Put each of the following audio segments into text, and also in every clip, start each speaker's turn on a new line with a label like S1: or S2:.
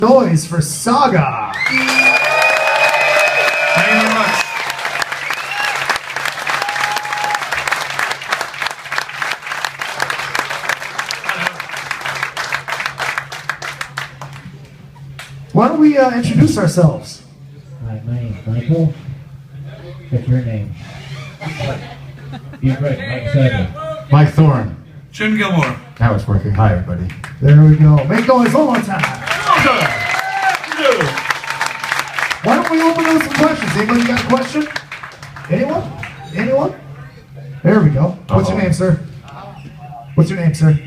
S1: Noise for SAGA.
S2: Thank you very much.
S1: Why don't we introduce ourselves?
S3: Hi, my name's Michael. What's your name? You're right, Mike SAGA.
S1: Mike Thorne.
S2: Jim Gilmore.
S1: That was working. Hi, everybody. There we go. Make noise one more time. Why don't we open up with some questions? Anybody got a question? Anyone? Anyone? There we go. What's your name, sir? What's your name, sir?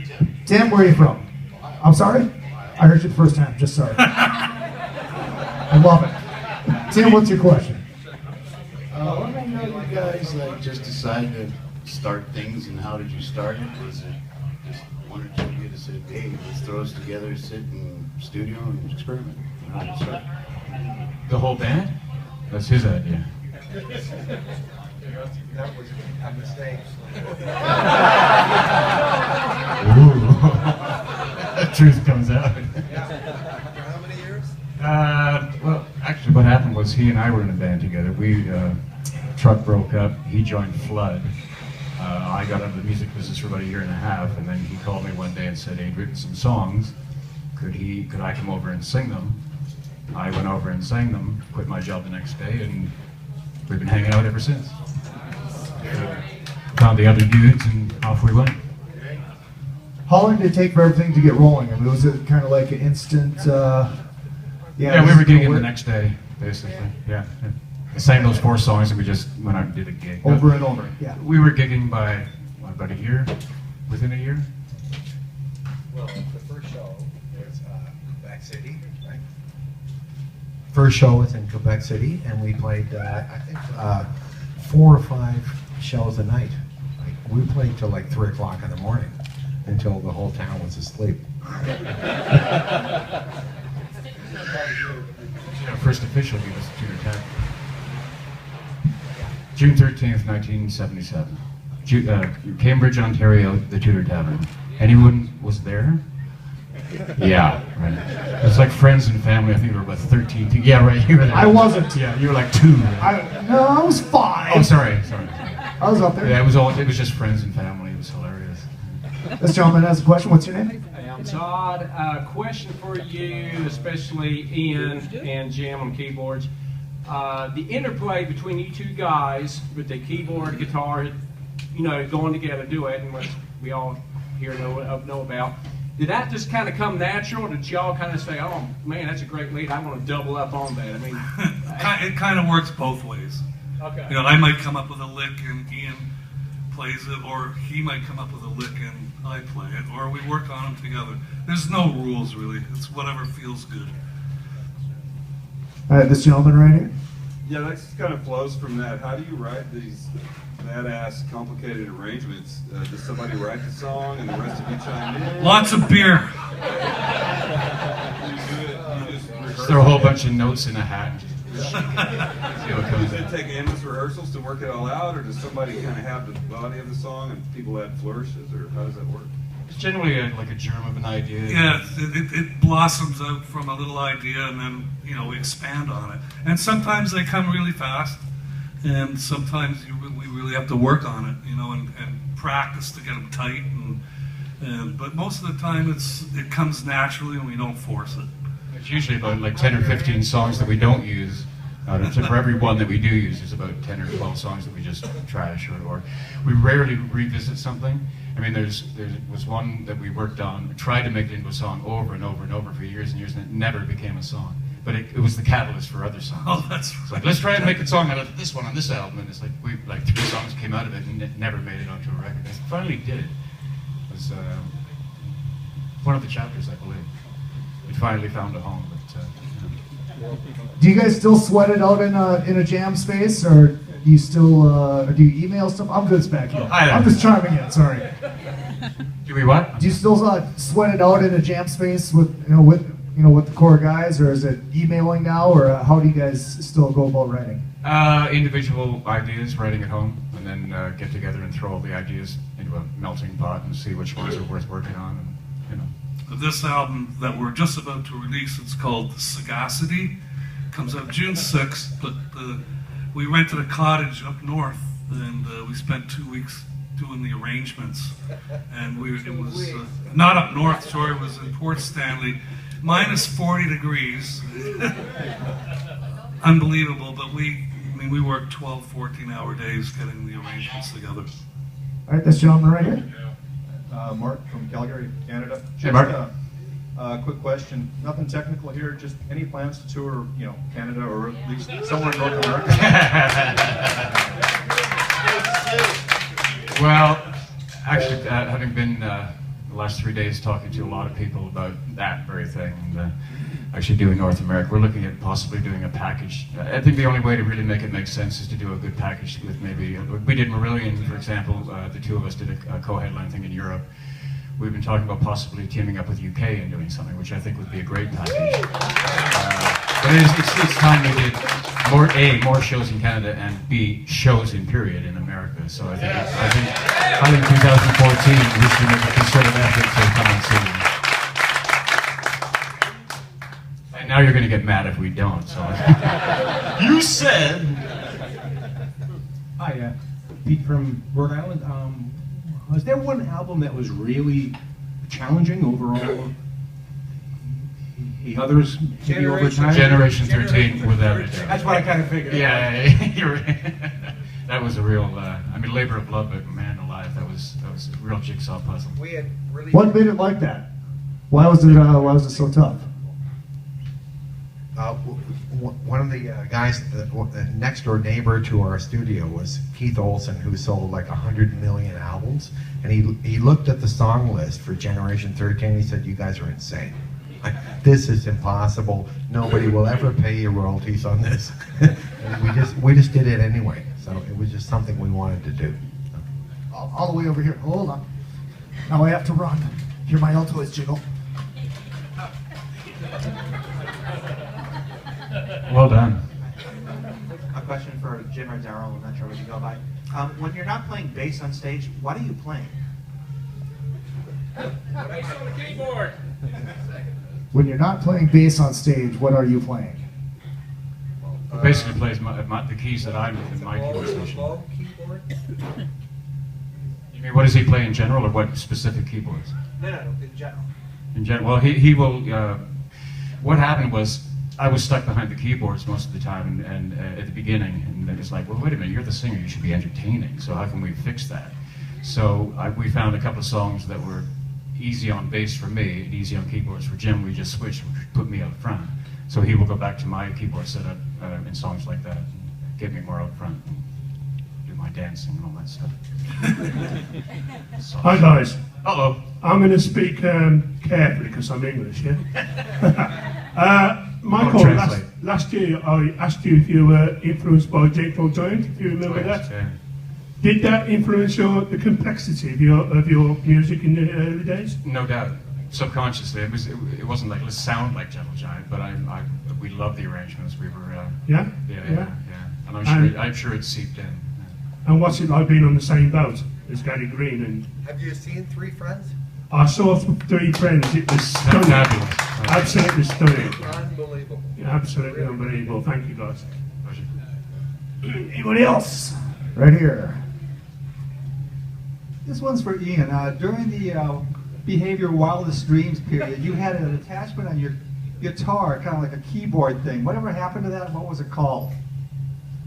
S1: Tim, where are you from? I'm sorry? I heard you the first time. Just sorry. I love it. Tim, what's your question?
S4: When I know you guys just decided to start things, and how did you start it? Was it just one or two of you that said, hey, let's throw us together, sit in studio and experiment? How did it start?
S5: The whole band? That's his idea.
S6: That was a mistake.
S5: Ooh. The truth comes out.
S6: For how many years?
S5: Well, actually what happened was he and I were in a band together. Truck broke up, he joined Flood. I got out of the music business for about a year and a half, and then he called me one day and said he'd written some songs. Could I come over and sing them? I went over and sang them, quit my job the next day, and we've been hanging out ever since. Found the other dudes, and off we went.
S1: How long did it take for everything to get rolling? I mean, was it kind of like an instant?
S5: Yeah, we were gigging the next day, basically. Yeah. I sang those 4 songs, and we just went out and did a gig.
S1: Over and over. Yeah.
S5: We were gigging by about a year, within a year.
S6: Well, the first show was Quebec City, right?
S7: First show was in Quebec City, and we played, I think, 4 or 5 shows a night. We played till like 3 o'clock in the morning, until the whole town was asleep.
S5: Our first official gig was the Tudor Tavern. June 13th, 1977. Cambridge, Ontario, the Tudor Tavern. Anyone was there? Yeah, right. It's like friends and family. I think we were about 13. Yeah, right. You were there.
S1: I wasn't.
S5: Yeah, you were like 2.
S1: No, I was 5.
S5: Oh, sorry.
S1: I was up there.
S5: Yeah, it was just friends and family. It was hilarious.
S1: This gentleman has a question. What's your name?
S8: Hey, I'm Todd. Question for you, especially Ian and Jim on keyboards. The interplay between you two guys with the keyboard, guitar, going together, duet, and what we all here know about. Did that just kind of come natural? Did y'all kind of say, "Oh man, that's a great lead. I want to double up on that"? I mean,
S2: It kind of works both ways.
S8: okay.
S2: I might come up with a lick and Ian plays it, or he might come up with a lick and I play it, or we work on them together. There's no rules really. It's whatever feels good.
S1: This gentleman right here.
S9: Yeah, that kind of flows from that. How do you write these badass, complicated arrangements? Does somebody write the song and the rest of you chime in?
S2: Lots of beer.
S9: You do it, you just rehearse
S5: Throw a whole
S9: it?
S5: bunch of notes in a hat and just see what comes
S9: Does it
S5: out.
S9: take endless rehearsals to work it all out, or does somebody kind of have the body of the song and people add flourishes, or how does that work?
S5: It's generally like a germ of an idea.
S2: Yeah, it blossoms out from a little idea, and then we expand on it. And sometimes they come really fast, and sometimes we really have to work on it, and practice to get them tight. But most of the time, it comes naturally, and we don't force it.
S5: It's usually about like 10 or 15 songs that we don't use. For every one that we do use, there's about 10 or 12 songs that we just trash, or we rarely revisit something. I mean, there was one that we worked on, we tried to make it into a song over and over and over for years and years, and it never became a song. But it was the catalyst for other songs.
S2: Oh, that's
S5: It's like, let's try and make a song out of this one on this album, and it's like, 3 songs came out of it, and it never made it onto a record. It finally did. It was one of the chapters, I believe. We finally found a home, but
S1: Do you guys still sweat it out in a jam space, or do you still do you email stuff? I'm good back here. I'm just chiming in. Sorry.
S5: do we what?
S1: Do you still sweat it out in a jam space with the core guys, or is it emailing now, or how do you guys still go about writing?
S5: Individual ideas, writing at home, and then get together and throw all the ideas into a melting pot and see which ones are worth working on. And,
S2: But this album that we're just about to release, it's called Sagacity. Comes out June 6th, but we rented a cottage up north, and we spent 2 weeks doing the arrangements. And it was not up north shore, it was in Port Stanley, minus 40 degrees. Unbelievable, but we worked 12, 14-hour days getting the arrangements together.
S1: All right, this gentleman right here.
S10: Mark from Calgary, Canada.
S5: Hey, Mark.
S10: Quick question. Nothing technical here. Just any plans to tour, Canada or at least somewhere in North America?
S5: Well, actually, having been the last 3 days talking to a lot of people about that very thing, and actually doing North America, we're looking at possibly doing a package. I think the only way to really make it make sense is to do a good package with maybe, we did Marillion, for example, the two of us did a co-headline thing in Europe. We've been talking about possibly teaming up with UK and doing something, which I think would be a great package. But it's time we did more shows in Canada, and B, shows in period in America. So I think 2014 we should make a concerted effort to come and see. And now you're going to get mad if we don't. So
S11: You said.
S6: Hi, Pete from Rhode Island. Was there one album that was really challenging overall? The others maybe over time?
S5: Generation 13, without a doubt.
S6: That's what I kind of figured.
S5: Yeah, you're right. That was a real, labor of love, but man alive, that was a real jigsaw puzzle.
S7: We had really.
S1: What made it like that? Why was it so tough?
S7: One of the guys, the next door neighbor to our studio was Keith Olsen, who sold like 100 million albums. And he looked at the song list for Generation 13. He said, "You guys are insane. Like, this is impossible. Nobody will ever pay you royalties on this." And we just did it anyway. So it was just something we wanted to do.
S1: All the way over here. Hold on. Now I have to run. Hear my alto is jiggle.
S5: Well done.
S11: A question for Jim or Daryl, I'm not sure what you go by. When you're not playing bass on stage, what are you playing?
S8: Bass on the keyboard.
S1: When you're not playing bass on stage, what are you playing?
S5: Basically plays the keys that I'm in my keyboard station. You mean, what does he play in general, or what specific keyboards?
S11: No, in general.
S5: In general, well, he will. What happened was, I was stuck behind the keyboards most of the time, and at the beginning, and then it's like, well, wait a minute, you're the singer, you should be entertaining, so how can we fix that? So we found a couple of songs that were easy on bass for me, and easy on keyboards for Jim. We just switched, put me out front. So he will go back to my keyboard setup in songs like that, and get me more out front, and do my dancing and all that stuff.
S12: Hi guys.
S5: Hello.
S12: I'm going to speak carefully because I'm English, yeah? Michael, last year I asked you if you were influenced by Grateful Giant, if you remember that.
S5: Yeah.
S12: Did that influence the complexity of your music in the early days?
S5: No doubt. Subconsciously, it wasn't like, let's sound like Gentle Giant, but we loved the arrangements. We were
S12: yeah,
S5: and I'm sure it seeped in.
S12: And what's it like being on the same boat as Gary Green? And
S7: Have you seen Three Friends?
S12: I saw Three Friends. It was stunning.
S5: Fabulous.
S12: Absolutely stunning.
S7: Unbelievable.
S12: Yeah, absolutely unbelievable. Thank you, guys.
S1: Anybody else? Right here.
S13: This one's for Ian. During the Behavior Wildest Dreams period, you had an attachment on your guitar, kind of like a keyboard thing. Whatever happened to that? What was it called?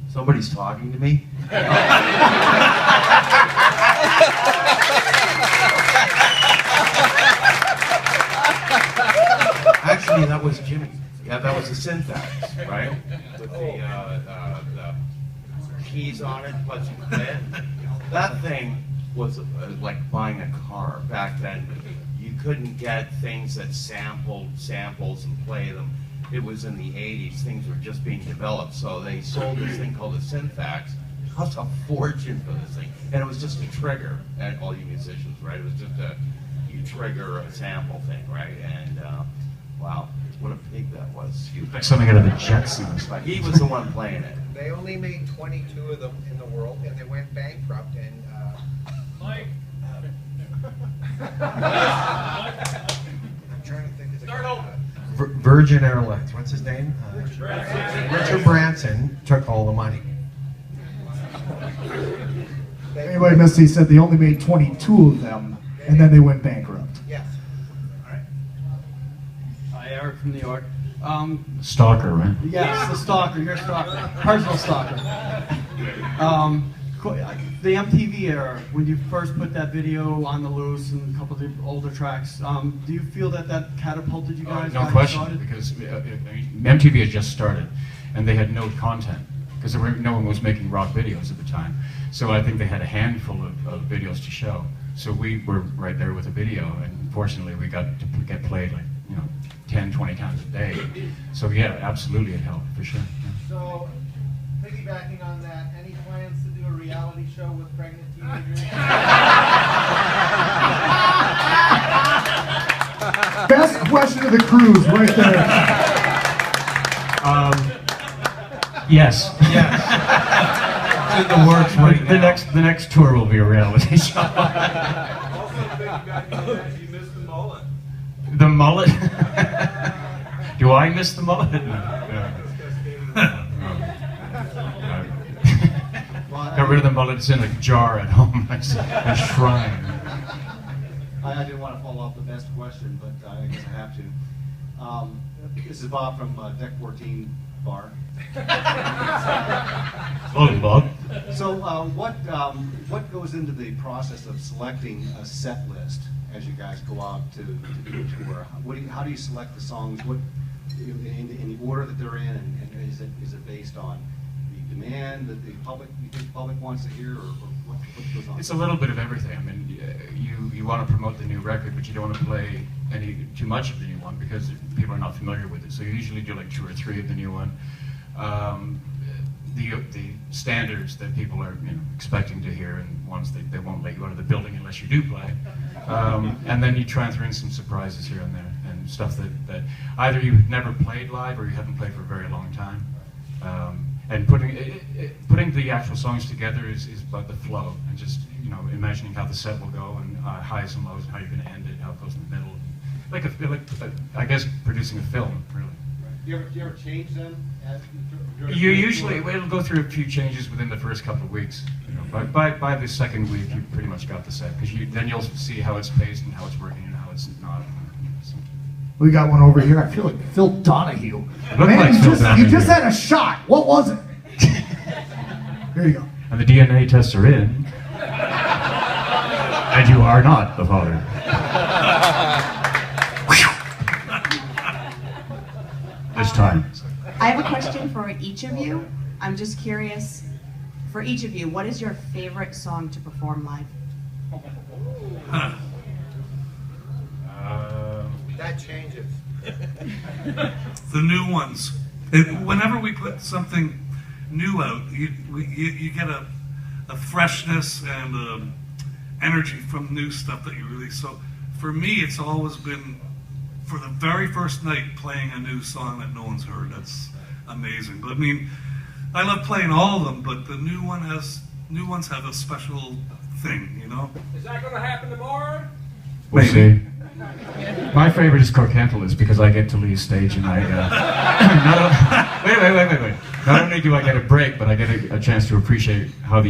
S11: Somebody's talking to me? Actually, that was Jimmy. Yeah, that was the syntax, right? With the keys on it, plus you play it. That thing was like buying a car back then. You couldn't get things that sampled samples and play them. It was in the 80s, things were just being developed, so they sold this thing called a syntax. It cost a fortune for this thing, and it was just a trigger, and all you musicians, right? It was just you trigger a sample thing, right? And wow, what a pig that was.
S5: Like something out of the Jetsons.
S11: He was the one playing it.
S7: They only made 22 of them in the world, and they went bankrupt. And
S8: Mike.
S7: Virgin Airlines. What's his name? Richard Branson took all the money.
S1: Anyway, Misty said they only made 22 of them, and then they went bankrupt.
S7: Yes.
S14: Hi, Eric from New York.
S5: Stalker, right?
S14: Yes, the stalker. You're a stalker. Personal stalker. The MTV era, when you first put that video on the loose and a couple of the older tracks, do you feel that that catapulted you guys?
S5: No question, because MTV had just started, and they had no content, because no one was making rock videos at the time. So I think they had a handful of videos to show. So we were right there with a video, and fortunately we got to get played like 10, 20 times a day. So yeah, absolutely it helped, for sure. Yeah.
S15: So, piggybacking on that, any plans to do a reality show with pregnant teenagers?
S1: Best question of the cruise, right there.
S5: Yes.
S11: Yes. In the works right now.
S5: The next tour will be a reality show.
S9: Also, piggybacking on that, you missed the mullet.
S5: The mullet? Do I miss the mullet? No. Got rid of the mullet. It's in a jar at home. It's a shrine.
S15: I didn't want to follow up the best question, but I guess I have to. This is Bob from Deck 14 Bar.
S5: Oh, Bob.
S15: So, what goes into the process of selecting a set list as you guys go out to do a tour? How do you select the songs? What in the order that they're in, and is it based on the demand that the public wants to hear, or what goes on?
S5: It's a little bit of everything. I mean, you want to promote the new record, but you don't want to play too much of the new one because people are not familiar with it. So you usually do like 2 or 3 of the new one. The standards that people are expecting to hear, and ones that they won't let you out of the building unless you do play. And then you try and throw in some surprises here and there, and stuff that either you've never played live or you haven't played for a very long time. And putting the actual songs together is about the flow, and just imagining how the set will go, and highs and lows, and how you're going to end it, how it goes in the middle. Like I guess producing a film, really.
S15: Do you ever change them?
S5: You usually it'll go through a few changes within the first couple of weeks. By the second week, you pretty much got the set, because then you'll see how it's paced and how it's working and how it's not. So.
S1: We got one over here. I feel like Phil Donahue. Man,
S5: like
S1: you just had a shot. What was it? Here you go.
S5: And the DNA tests are in, and you are not the father. This time.
S16: I have a question for each of you. I'm just curious, for each of you, what is your favorite song to perform live?
S7: That changes.
S2: The new ones. Whenever we put something new out, you get a freshness and energy from new stuff that you release. So for me, it's always been, for the very first night, playing a new song that no one's heard. That's amazing. But I mean, I love playing all of them, but the new ones have a special thing,
S8: Is that going to happen tomorrow?
S5: We'll see. My favorite is Corcantilus, because I get to leave stage and I wait. Not only do I get a break, but I get a chance to appreciate how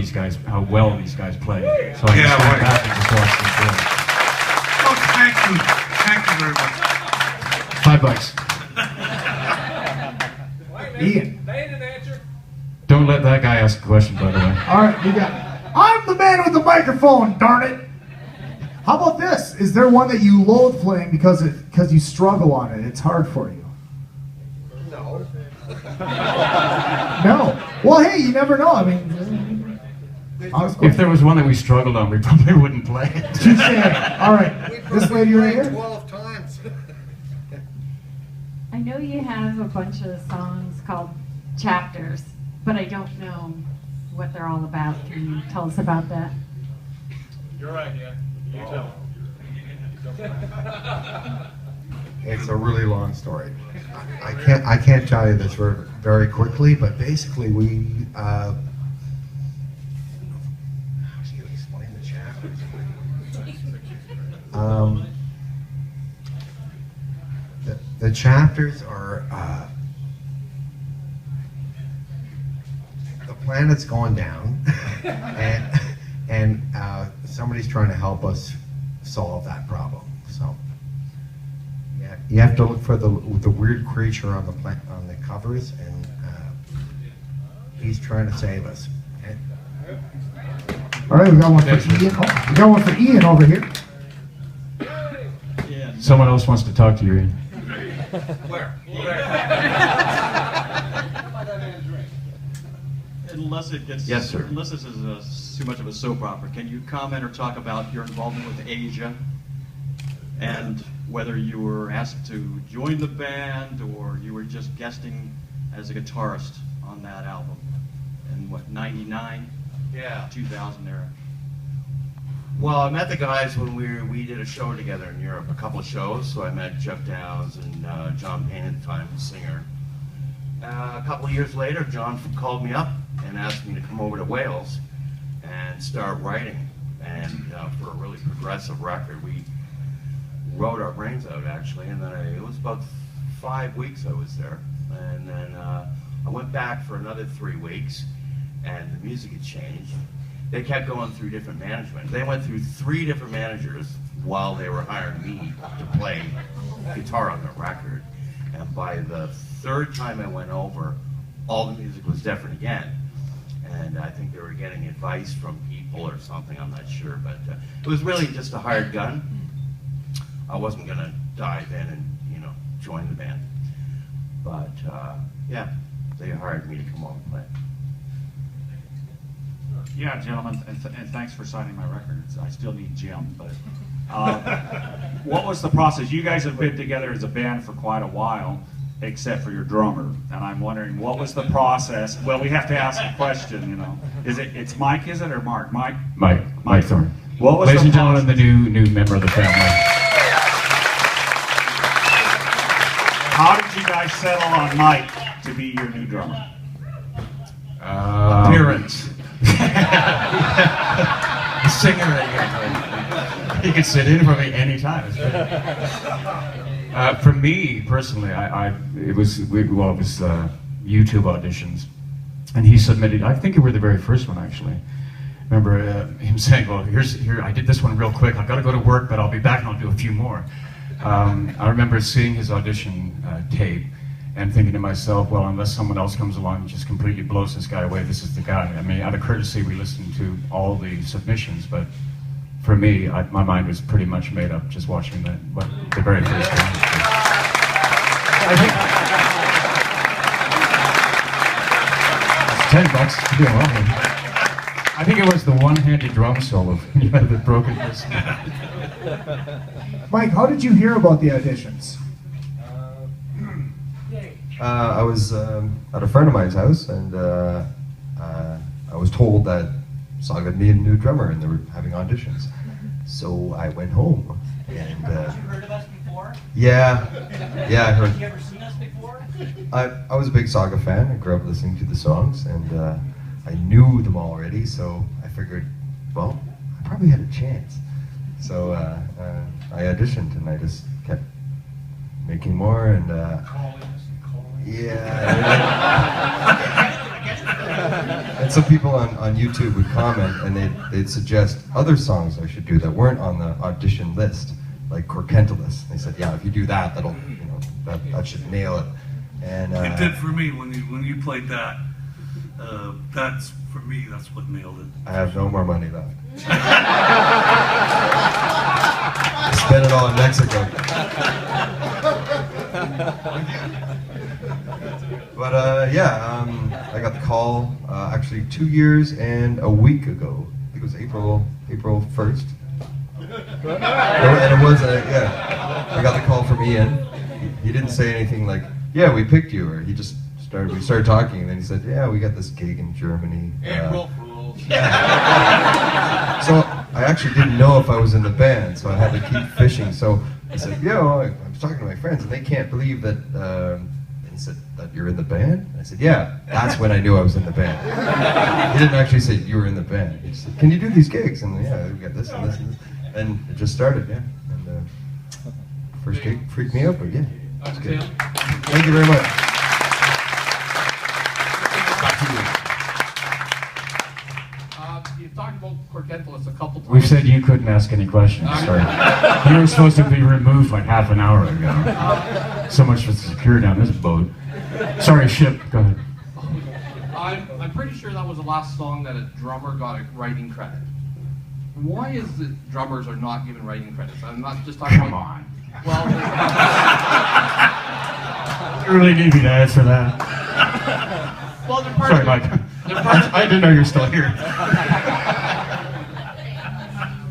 S5: well these guys play. So I can stand back and just watch them play.
S2: Oh, thank you very much.
S5: $5.
S1: Ian.
S8: They didn't answer.
S5: Don't let that guy ask a question, by the way.
S1: All right, you got. I'm the man with the microphone. Darn it. How about this? Is there one that you loathe playing because you struggle on it? It's hard for you.
S7: No.
S1: No. Well, hey, you never know. I mean,
S5: if there was one that we struggled on, we probably wouldn't play it.
S1: Touche. All right, this lady right here.
S7: 12 times.
S17: I know you have a bunch of songs called chapters, but I don't know what they're all about. Can you tell us about that?
S9: Your idea. You tell.
S7: It's a really long story. I can't tell you this very quickly, but basically we. How do you explain the chapters? The chapters are, the planet's going down, and somebody's trying to help us solve that problem. So, yeah, you have to look for the weird creature on the covers, and he's trying to save us. Okay?
S1: All right, we got one for Ian. Oh, we got one for Ian over here.
S5: Someone else wants to talk to you, Ian.
S11: Where?
S10: Unless it gets,
S11: yes, sir.
S10: Unless this is too much of a soap opera, can you comment or talk about your involvement with Asia and whether you were asked to join the band or you were just guesting as a guitarist on that album in what, 99?
S11: Yeah.
S10: 2000 era.
S11: Well, I met the guys when we did a show together in Europe, a couple of shows. So I met Jeff Downs and John Payne at the time, the singer. A couple of years later, John called me up and asked me to come over to Wales and start writing. And for a really progressive record, we wrote our brains out actually. And then it was about 5 weeks I was there, and then I went back for another 3 weeks, and the music had changed. They kept going through different management. They went through 3 different managers while they were hiring me to play guitar on the record. And by the 3rd time I went over, all the music was different again. And I think they were getting advice from people or something, I'm not sure. But it was really just a hired gun. I wasn't going to dive in and, join the band. But, yeah, they hired me to come over and play.
S18: Yeah, gentlemen, and thanks for signing my record. I still need Jim, but what was the process? You guys have been together as a band for quite a while, except for your drummer, and I'm wondering what was the process? Well, we have to ask a question, It's Mike, is it, or Mark?
S5: Mike Thorne.
S18: What was
S5: Ladies
S18: the
S5: and gentlemen, the new member of the family.
S18: How did you guys settle on Mike to be your new drummer?
S5: Appearance. The singer, he could sit in for me anytime. For me personally, it was YouTube auditions, and he submitted. I think you were the very first one actually. Remember him saying, "Well, here I did this one real quick. I've got to go to work, but I'll be back and I'll do a few more." I remember seeing his audition tape and thinking to myself, well, unless someone else comes along and just completely blows this guy away, this is the guy. I mean, out of courtesy, we listened to all the submissions, but for me, my mind was pretty much made up just watching the very first one. It's $10. You're welcome. I think it was the one-handed drum solo. You had the broken wrist.
S1: Mike, how did you hear about the auditions?
S19: I was at a friend of mine's house, and I was told that SAGA needed a new drummer, and they were having auditions. So I went home, and
S20: Have you heard of us before?
S19: yeah, I heard.
S20: Have you ever seen us before?
S19: I was a big SAGA fan. I grew up listening to the songs, and I knew them already. So I figured, well, I probably had a chance. So I auditioned, and I just kept making more, and and some people on YouTube would comment, and they'd suggest other songs I should do that weren't on the audition list, like Corkentilus. They said, yeah, if you do that, that'll, that should nail it. And
S2: it did for me when you played that. That's for me. That's what nailed it.
S19: I have no more money left. Spend it all in Mexico. But I got the call actually 2 years and a week ago. I think it was April 1st. And it was I got the call from Ian. He didn't say anything like, yeah, we picked you, or we started talking, and then he said, yeah, we got this gig in Germany.
S11: April Fools.
S19: So I actually didn't know if I was in the band, so I had to keep fishing. So I said, yeah, well, I was talking to my friends, and they can't believe that. He said, that you're in the band? And I said, yeah. That's when I knew I was in the band. He didn't actually say you were in the band. He just said, can you do these gigs? And yeah, we got this and this and this. And it just started, yeah. And first gig freaked me out, but yeah.
S5: good.
S19: Thank you very much.
S5: Back to you.
S21: You've talked about Corkentolis a couple times.
S5: We said you couldn't ask any questions. Sorry. You were supposed to be removed like half an hour ago. So much for security on this boat. Sorry, ship. Go ahead.
S21: I'm pretty sure that was the last song that a drummer got a writing credit. Why is it drummers are not given writing credits? I'm not just talking
S5: Come
S21: about...
S5: on.
S21: Well,
S5: You really need me to answer that.
S21: well, they're part
S5: Sorry,
S21: of
S5: Mike.
S21: they're part of,
S5: I didn't know you were still here.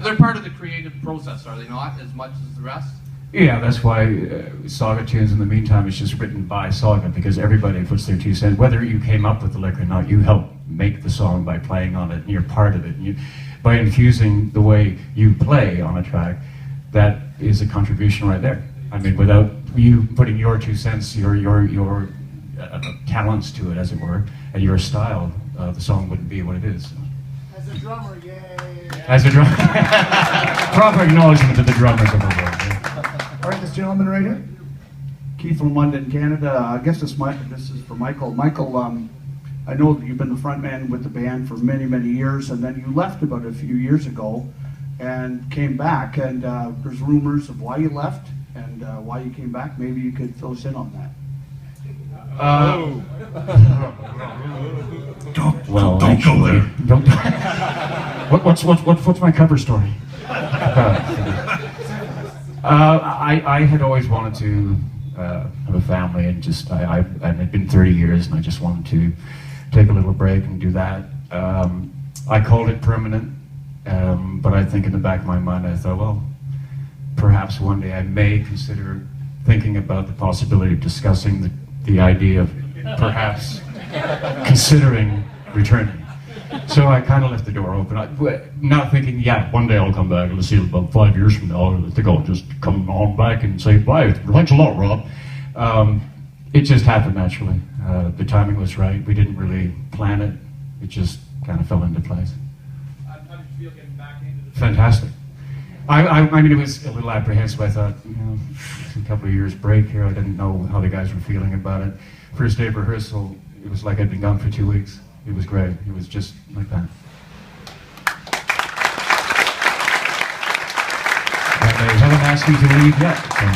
S21: they're part of the creative process, are they not, as much as the rest?
S5: Yeah, that's why Saga Tunes in the meantime is just written by Saga, because everybody puts their 2 cents. Whether you came up with the lick or not, you help make the song by playing on it, and you're part of it. And by infusing the way you play on a track, that is a contribution right there. I mean, without you putting your 2 cents, your talents to it, as it were, and your style, the song wouldn't be what it is.
S1: As a drummer, yay!
S5: As a drummer. Proper acknowledgement to the drummers of the world.
S1: All right, this gentleman right here.
S22: Keith from London, Canada. I guess this is for Michael. Michael, I know that you've been the front man with the band for many, many years, and then you left about a few years ago and came back, and there's rumors of why you left and why you came back. Maybe you could fill us in on that.
S5: Well, don't go there. Don't. What's my cover story? I had always wanted to have a family, and just and it'd been 30 years, and I just wanted to take a little break and do that. I called it permanent, but I think in the back of my mind I thought, well, perhaps one day I may consider thinking about the possibility of discussing the idea of perhaps considering returning. So I kind of left the door open, not thinking, yeah, one day I'll come back and see about 5 years from now, I think I'll just come on back and say, bye, thanks a lot, Rob. It just happened naturally. The timing was right. We didn't really plan it. It just kind of fell into place.
S21: How did you feel getting back into the...
S5: Fantastic. I mean, it was a little apprehensive. I thought, you know, a couple of years break here. I didn't know how the guys were feeling about it. First day of rehearsal, it was like I'd been gone for 2 weeks. It was great. It was just like that. And they haven't asked me to leave yet. So.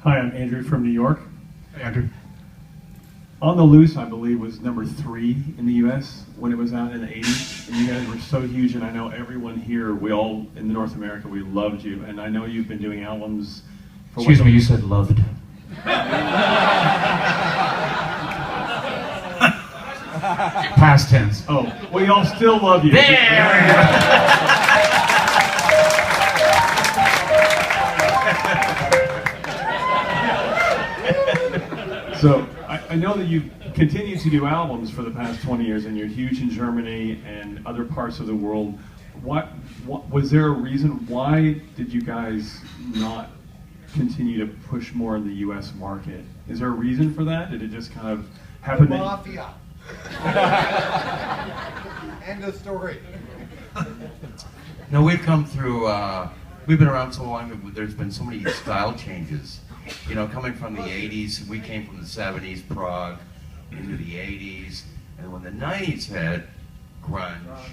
S23: Hi, I'm Andrew from New York.
S5: Hey, Andrew.
S23: On the Loose, I believe, was number 3 in the U.S. when it was out in the 80s. And you guys were so huge, and I know everyone here, we all, in North America, we loved you. And I know you've been doing albums for...
S5: Excuse me, you said loved. Past tense.
S23: Oh, we all still love you. So, I know that you've continued to do albums for the past 20 years, and you're huge in Germany and other parts of the world. What was there a reason? Why did you guys not continue to push more in the U.S. market? Is there a reason for that? Did it just kind of happen?
S7: Mafia. End of story.
S11: No, we've come through, we've been around so long, there's been so many style changes. You know, coming from the 80s, we came from the 70s, Prague, into the 80s, and when the 90s hit, grunge,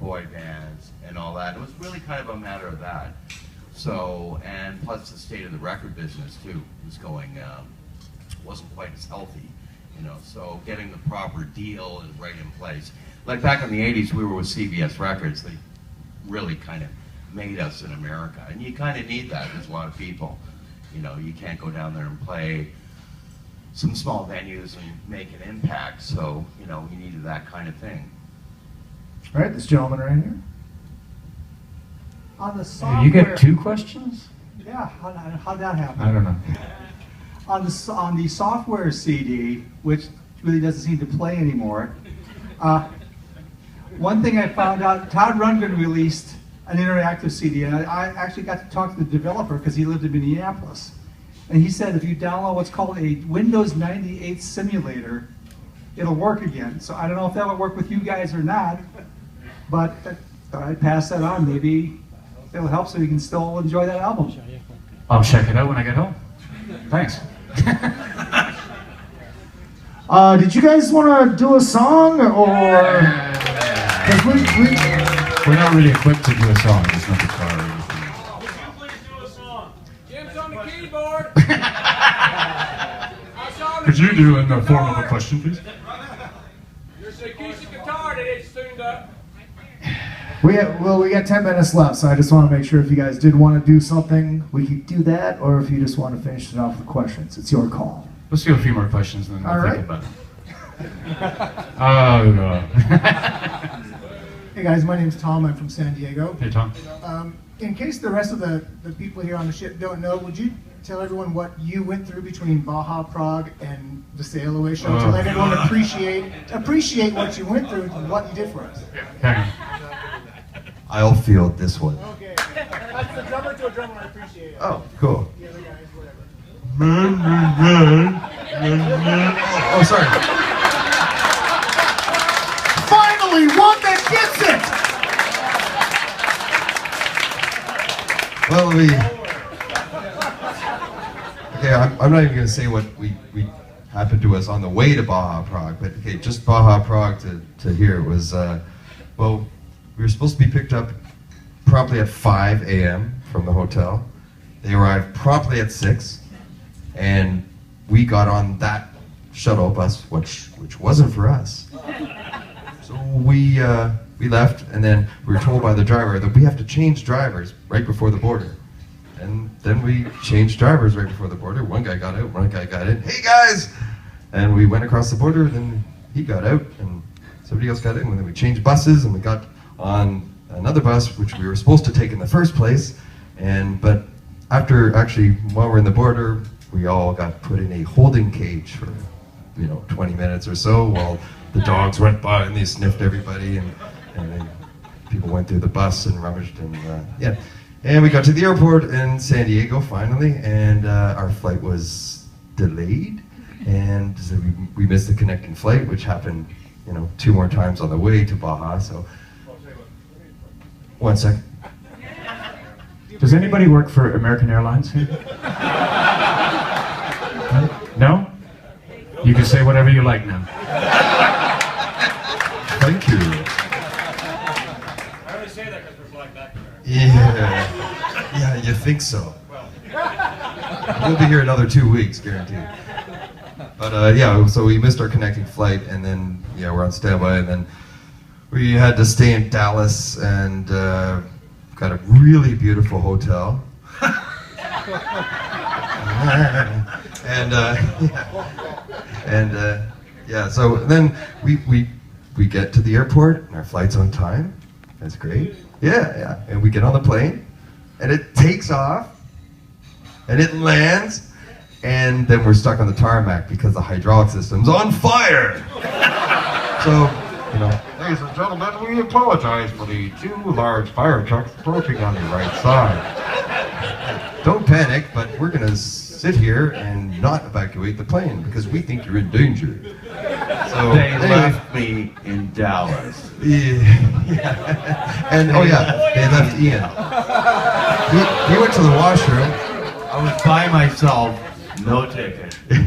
S11: boy bands, and all that, it was really kind of a matter of that. So, and plus the state of the record business too was going, wasn't quite as healthy. You know, so getting the proper deal and right in place. Like back in the 80s, we were with CBS Records. They really kind of made us in America. And you kind of need that. There's a lot of people. You know, you can't go down there and play some small venues and make an impact. So, you know, you needed that kind of thing.
S1: All right, this gentleman right here.
S13: On the software...
S5: You get 2 questions?
S13: Yeah, how'd that happen?
S5: I don't know.
S13: On the software CD, which really doesn't seem to play anymore, one thing I found out, Todd Rundgren released an interactive CD, and I actually got to talk to the developer because he lived in Minneapolis. And he said if you download what's called a Windows 98 simulator, it'll work again. So I don't know if that would work with you guys or not, but I'd pass that on. Maybe it'll help so you can still enjoy that album.
S18: I'll check it out when I get home. Thanks.
S1: Did you guys want to do a song, or? Because
S5: We're not really equipped to do a song. There's no guitar or anything.
S8: Jim's on the keyboard.
S5: Could you do in the form of a question, please?
S8: There's a acoustic guitar that is tuned up.
S1: we got 10 minutes left, so I just want to make sure if you guys did want to do something, we could do that, or if you just want to finish it off with questions. It's your call.
S5: Let's do a few more questions and then we'll
S1: All
S5: think
S1: right.
S5: about it. Oh, God.
S3: Hey guys, my name's Tom. I'm from San Diego.
S5: Hey, Tom.
S3: In case the rest of the people here on the ship don't know, would you tell everyone what you went through between Baja, Prague, and the Sail Away show to let everyone appreciate what you went through and what you did for us?
S19: I'll field this one.
S3: Okay. That's the drummer to a drummer. I appreciate it.
S19: Oh, cool.
S3: The other guys, whatever.
S19: Oh, sorry.
S1: Finally, one that gets it!
S19: Well, okay, I'm not even going to say what we happened to us on the way to Baja Prague, but okay, just Baja Prague to here was, well, we were supposed to be picked up promptly at 5 a.m. from the hotel. They arrived promptly at 6, and we got on that shuttle bus, which wasn't for us. So we left, and then we were told by the driver that we have to change drivers right before the border. And then we changed drivers right before the border. One guy got out, one guy got in. Hey guys! And we went across the border, then he got out, and somebody else got in. And then we changed buses, and we got on another bus, which we were supposed to take in the first place. But after actually, while we're in the border, we all got put in a holding cage for 20 minutes or so while the dogs went by and they sniffed everybody, and then people went through the bus and rummaged, and yeah. And we got to the airport in San Diego finally, and our flight was delayed, and so we missed the connecting flight, which happened 2 more times on the way to Baja. So 1 second.
S5: Does anybody work for American Airlines here? No? You can say whatever you like now.
S19: Thank you.
S8: I only say that because we're flying back there.
S19: Yeah, you think so. We'll be here another 2 weeks, guaranteed. But yeah, so we missed our connecting flight, and then we're on standby, and then we had to stay in Dallas, and got a really beautiful hotel. So then we get to the airport, and our flight's on time. That's great. Yeah. And we get on the plane, and it takes off, and it lands, and then we're stuck on the tarmac because the hydraulic system's on fire. So, ladies and gentlemen, we apologize for the 2 large fire trucks approaching on the right side. Don't panic, but we're gonna sit here and not evacuate the plane because we think you're in danger. So
S11: They left me in Dallas.
S19: Yeah. And they left Ian. He went to the washroom.
S11: I was by myself, no ticket, in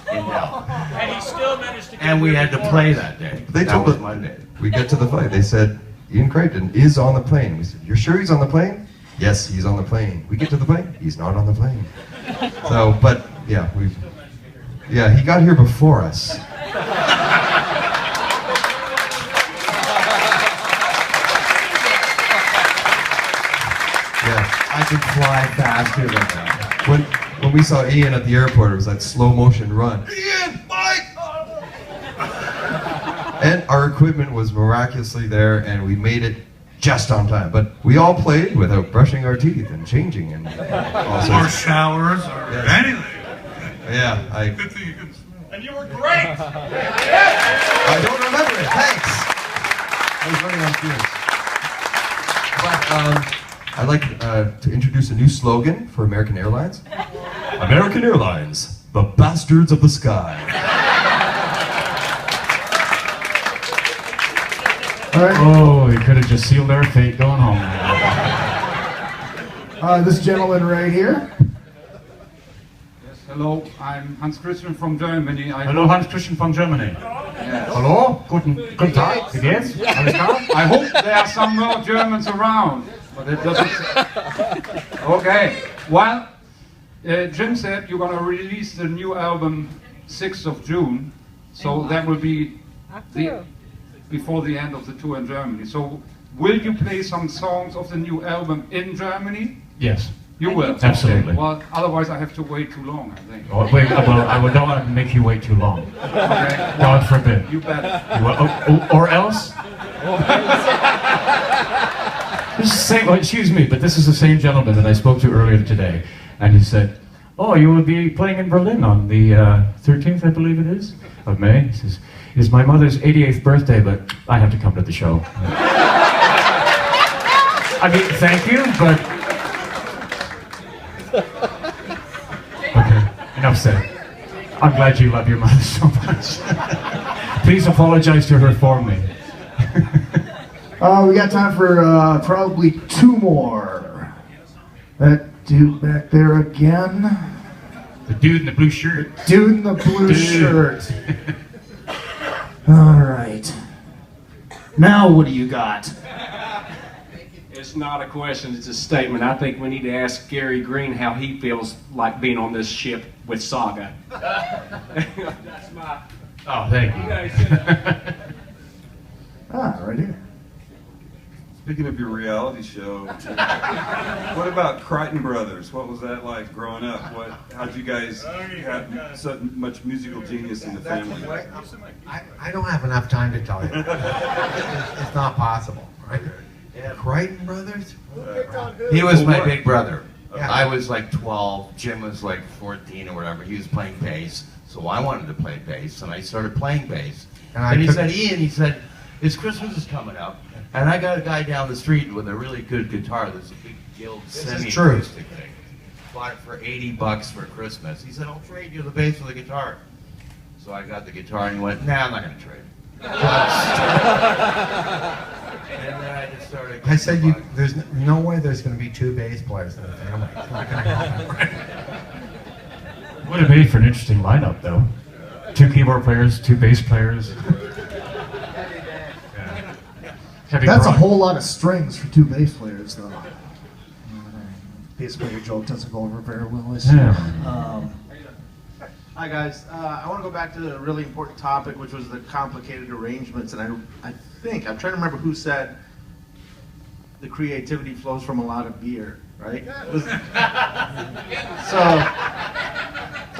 S11: Dallas.
S8: And he still managed to get
S11: And we
S8: here
S11: had to
S8: before
S11: play
S8: us.
S11: that day.
S19: They
S11: That
S19: told
S11: was
S19: us
S11: Monday.
S19: we get to the flight. They said Ian Crichton is on the plane. We said, "You're sure he's on the plane?" Yes, he's on the plane. We get to the plane. He's not on the plane. So, but yeah, he got here before us. Yeah,
S11: I could fly faster than that.
S19: when we saw Ian at the airport, it was that slow motion run. Ian, Mike! And our equipment was miraculously there, and we made it just on time. But we all played without brushing our teeth and changing and all sorts
S2: Or
S19: of-
S2: showers or anything.
S19: Yeah,
S2: Good thing you could swim. And you were great!
S19: I don't remember it. Thanks. I was running on fumes. But I'd like to introduce a new slogan for American Airlines. American Airlines, the bastards of the sky.
S1: All right.
S5: Oh, you could have just sealed our fate going home.
S1: This gentleman right here.
S4: Hello, I'm Hans Christian from Germany.
S18: Hallo, Hans Christian von Germany. Hallo, guten Tag, wie geht's? Alles klar?
S4: I hope there are some more Germans around, but it doesn't. Okay, well, Jim said you're gonna release the new album 6th of June, so that will be before the end of the tour in Germany. So, will you play some songs of the new album in Germany?
S18: Yes.
S4: You will?
S18: Absolutely.
S4: Okay. Well, otherwise I have to wait too long, I think.
S18: Oh, wait, well, I don't want to make you wait too long.
S4: Okay.
S18: God forbid.
S4: You bet.
S18: Or else? This is the same, excuse me, but this is the same gentleman that I spoke to earlier today. And he said, oh, you will be playing in Berlin on the 13th, I believe it is, of May. He says, it's my mother's 88th birthday, but I have to come to the show. I mean, thank you, but... Okay, enough said. I'm glad you love your mother so much. Please apologize to her for me.
S1: We got time for probably 2 more. That dude back there again.
S18: The dude in the blue shirt.
S1: Dude in the blue shirt. All right. Now what do you got?
S8: It's not a question, it's a statement. I think we need to ask Gary Green how he feels like being on this ship with SAGA. That's my...
S18: Oh, thank you.
S1: Right here.
S9: Speaking of your reality show, what about Crichton Brothers? What was that like growing up? How'd you guys have so much musical genius in the family?
S7: I don't have enough time to tell you. It's not possible, right? Crichton Brothers?
S11: He was my big brother. I was like 12, Jim was like 14 or whatever. He was playing bass, so I wanted to play bass, and I started playing bass. And he said, Ian, he said, it's Christmas is coming up, and I got a guy down the street with a really good guitar. There's a big Guild semi-acoustic thing. Bought it for $80 for Christmas. He said, I'll trade you the bass for the guitar. So I got the guitar, and he went, nah, I'm not going to trade. And then I just started.
S7: I said, there's no way there's going to be 2 bass players in the family. It's not going to happen.
S18: Would have made for an interesting lineup, though. 2 keyboard players, 2 bass players.
S1: That's a whole lot of strings for 2 bass players, though. Bass player joke doesn't go over very well.
S6: Hi guys, I want to go back to a really important topic, which was the complicated arrangements, and I think, I'm trying to remember who said the creativity flows from a lot of beer, right? So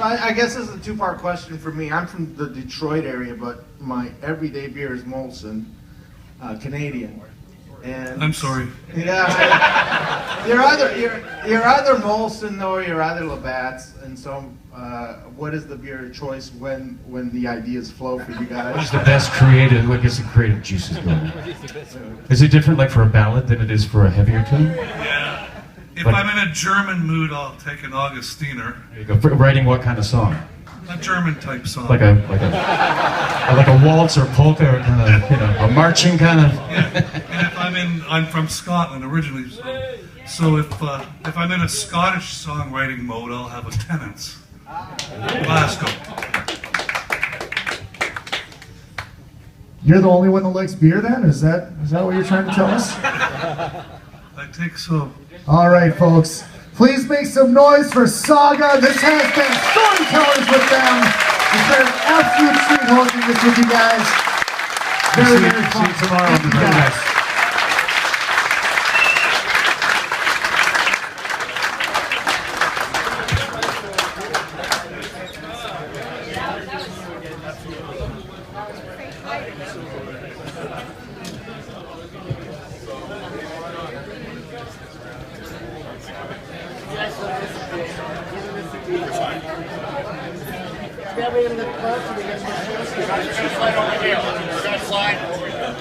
S6: I guess this is a 2-part question for me. I'm from the Detroit area, but my everyday beer is Molson, Canadian. And
S2: I'm sorry.
S6: Yeah, you're either Molson or you're either Labatt's, and so what is the beer of choice when the ideas flow for you guys?
S18: What is the best creative? What gets the creative juices going? Is it different, like for a ballad, than it is for a heavier tune?
S2: Yeah. If
S18: Like-
S2: I'm in a German mood, I'll take an Augustiner.
S18: There you go. For writing what kind of song?
S2: A German type song.
S18: Like a waltz or polka or kind of, a marching kind of.
S2: And if I'm from Scotland originally, so if I'm in a Scottish songwriting mode, I'll have a Tenants. Glasgow.
S1: You're the only one that likes beer, then? Is that what you're trying to tell us?
S2: I think so.
S1: All right, folks. Please make some noise for SAGA. This has been Storytellers with them. It's been an absolute treat holding this with you guys. Very, very fun.
S18: See you tomorrow on the podcast.
S20: Slide over here.